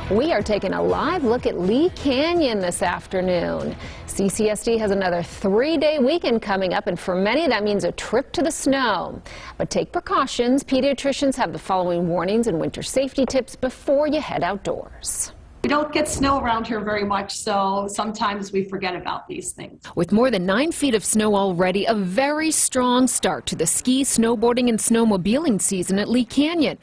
We are taking a live look at Lee Canyon this afternoon. CCSD has another 3-day weekend coming up, and for many that means a trip to the snow. But take precautions. Pediatricians have the following warnings and winter safety tips before you head outdoors. We don't get snow around here very much, so sometimes we forget about these things. With more than 9 feet of snow already, a very strong start to the ski, snowboarding, and snowmobiling season at Lee Canyon.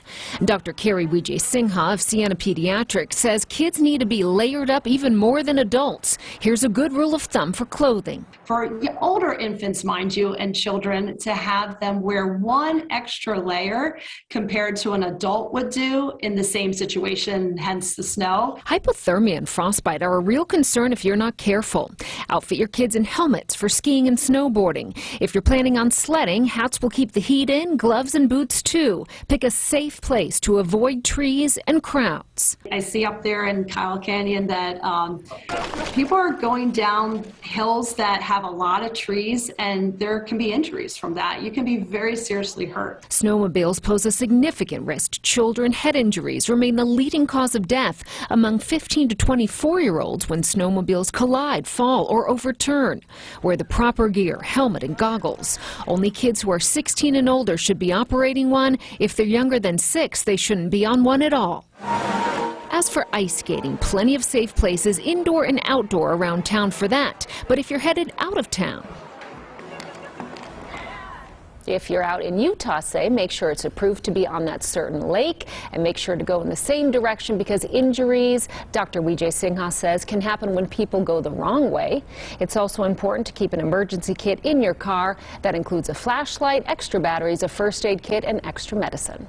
Dr. Carrie Wijay-Singha of Sienna Pediatrics says kids need to be layered up even more than adults. Here's a good rule of thumb for clothing. For older infants, mind you, and children, to have them wear one extra layer compared to an adult would do in the same situation, hence the snow. Hypothermia and frostbite are a real concern if you're not careful. Outfit your kids in helmets for skiing and snowboarding. If you're planning on sledding, hats will keep the heat in, gloves and boots too. Pick a safe place to avoid trees and crowds. I see up there in Kyle Canyon that people are going down hills that have a lot of trees, and there can be injuries from that. You can be very seriously hurt. Snowmobiles pose a significant risk. Children head injuries remain the leading cause of death among 15 to 24-year-olds when snowmobiles collide, fall, or overturn. Wear the proper gear, helmet and goggles. Only kids who are 16 and older should be operating one. If they're younger than 6, they shouldn't be on one at all. As for ice skating, plenty of safe places indoor and outdoor around town for that. But if you're headed out of town, if you're out in Utah, say, make sure it's approved to be on that certain lake, and make sure to go in the same direction, because injuries, Dr. Wijay-Singha says, can happen when people go the wrong way. It's also important to keep an emergency kit in your car that includes a flashlight, extra batteries, a first aid kit, and extra medicine.